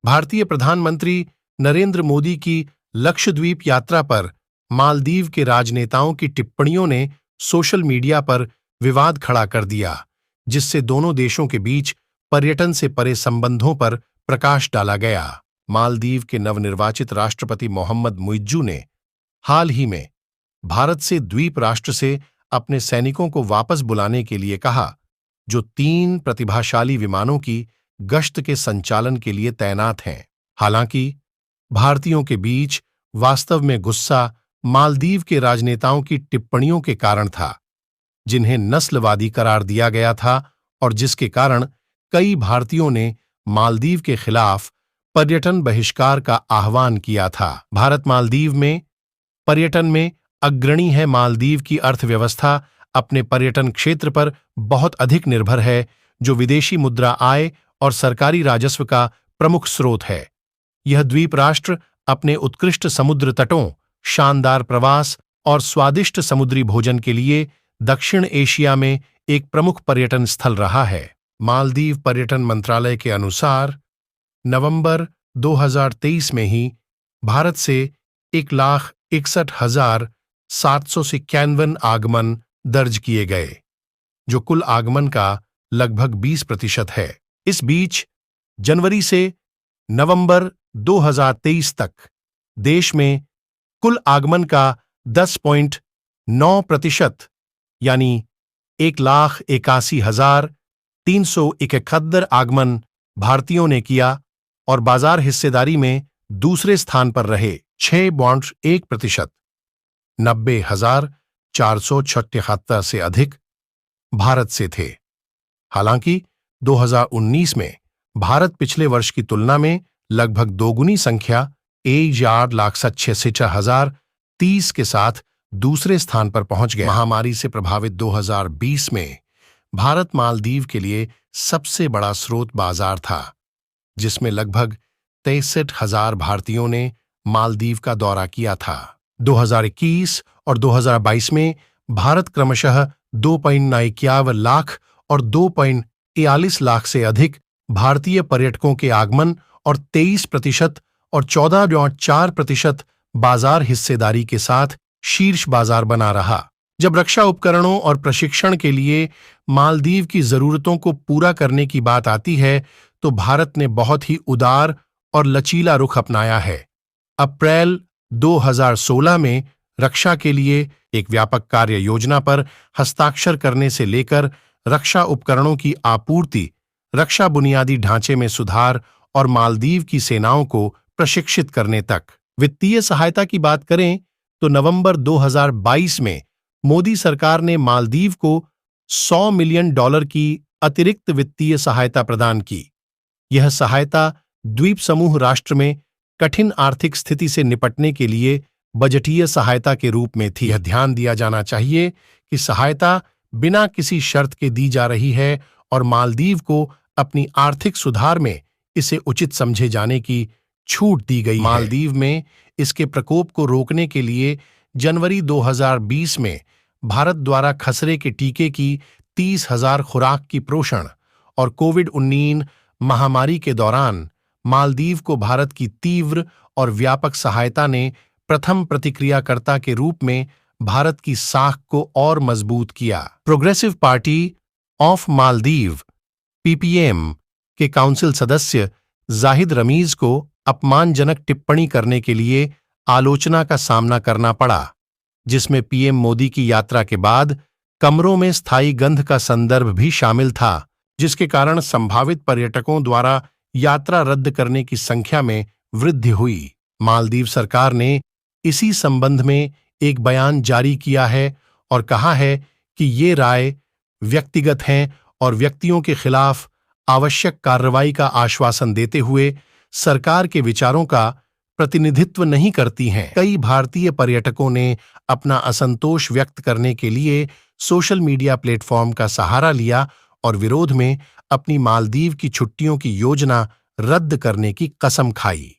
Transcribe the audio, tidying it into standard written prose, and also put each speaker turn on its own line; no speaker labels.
भारतीय प्रधानमंत्री नरेंद्र मोदी की लक्षद्वीप यात्रा पर मालदीव के राजनेताओं की टिप्पणियों ने सोशल मीडिया पर विवाद खड़ा कर दिया, जिससे दोनों देशों के बीच पर्यटन से परे संबंधों पर प्रकाश डाला गया। मालदीव के नवनिर्वाचित राष्ट्रपति मोहम्मद मुइज्जू ने हाल ही में भारत से द्वीप राष्ट्र से अपने सैनिकों को वापस बुलाने के लिए कहा, जो 3 प्रतिभाशाली विमानों की गश्त के संचालन के लिए तैनात हैं। हालांकि भारतीयों के बीच वास्तव में गुस्सा मालदीव के राजनेताओं की टिप्पणियों के कारण था, जिन्हें नस्लवादी करार दिया गया था और जिसके कारण कई भारतीयों ने मालदीव के खिलाफ पर्यटन बहिष्कार का आह्वान किया था। भारत मालदीव में पर्यटन में अग्रणी है। मालदीव की अर्थव्यवस्था अपने पर्यटन क्षेत्र पर बहुत अधिक निर्भर है, जो विदेशी मुद्रा आय और सरकारी राजस्व का प्रमुख स्रोत है। यह द्वीप राष्ट्र अपने उत्कृष्ट समुद्र तटों, शानदार प्रवास और स्वादिष्ट समुद्री भोजन के लिए दक्षिण एशिया में एक प्रमुख पर्यटन स्थल रहा है। मालदीव पर्यटन मंत्रालय के अनुसार नवंबर 2023 में ही भारत से 1,61,791 आगमन दर्ज किए गए, जो कुल आगमन का लगभग 20% है। इस बीच जनवरी से नवंबर 2023 तक देश में कुल आगमन का 10.9% यानी 1,81,371 आगमन भारतीयों ने किया और बाजार हिस्सेदारी में दूसरे स्थान पर रहे। 6.1% 90,476 से अधिक भारत से थे। हालांकि 2019 में भारत पिछले वर्ष की तुलना में लगभग दोगुनी संख्या 1,66,030 के साथ दूसरे स्थान पर पहुंच गए। महामारी से प्रभावित 2020 में भारत मालदीव के लिए सबसे बड़ा स्रोत बाजार था, जिसमें लगभग 63,000 भारतीयों ने मालदीव का दौरा किया था। 2021 और 2022 में भारत क्रमशः 2.91 लाख और 2.41 लाख से अधिक भारतीय पर्यटकों के आगमन और 23% और 14.4% बाजार हिस्सेदारी के साथ शीर्ष बाजार बना रहा। जब रक्षा उपकरणों और प्रशिक्षण के लिए मालदीव की जरूरतों को पूरा करने की बात आती है, तो भारत ने बहुत ही उदार और लचीला रुख अपनाया है। अप्रैल 2016 में रक्षा के लिए एक व्यापक कार्य योजना पर हस्ताक्षर करने से लेकर रक्षा उपकरणों की आपूर्ति, रक्षा बुनियादी ढांचे में सुधार और मालदीव की सेनाओं को प्रशिक्षित करने तक। वित्तीय सहायता की बात करें तो नवंबर 2022 में मोदी सरकार ने मालदीव को $100 मिलियन की अतिरिक्त वित्तीय सहायता प्रदान की। यह सहायता द्वीप समूह राष्ट्र में कठिन आर्थिक स्थिति से निपटने के लिए बजटीय सहायता के रूप में थी। यह ध्यान दिया जाना चाहिए कि सहायता बिना किसी शर्त के दी जा रही है और मालदीव को अपनी आर्थिक सुधार में इसे उचित समझे जाने की छूट दी गई है। मालदीव में इसके प्रकोप को रोकने के लिए जनवरी 2020 में भारत द्वारा खसरे के टीके की 30,000 खुराक की प्रोषण और कोविड-19 महामारी के दौरान मालदीव को भारत की तीव्र और व्यापक सहायता ने प्रथम प्रतिक्रियाकर्ता के रूप में भारत की साख को और मजबूत किया। Progressive party of Maldives (PPM) के काउंसिल सदस्य जाहिद रमीज को अपमानजनक टिप्पणी करने के लिए आलोचना का सामना करना पड़ा, जिसमें पीएम मोदी की यात्रा के बाद कमरों में स्थायी गंध का संदर्भ भी शामिल था, जिसके कारण संभावित पर्यटकों द्वारा यात्रा रद्द करने की संख्या में वृद्धि हुई। मालदीव सरकार ने इसी संबंध में एक बयान जारी किया है और कहा है कि ये राय व्यक्तिगत हैं और व्यक्तियों के खिलाफ आवश्यक कार्रवाई का आश्वासन देते हुए सरकार के विचारों का प्रतिनिधित्व नहीं करती हैं। कई भारतीय पर्यटकों ने अपना असंतोष व्यक्त करने के लिए सोशल मीडिया प्लेटफॉर्म का सहारा लिया और विरोध में अपनी मालदीव की छुट्टियों की योजना रद्द करने की कसम खाई।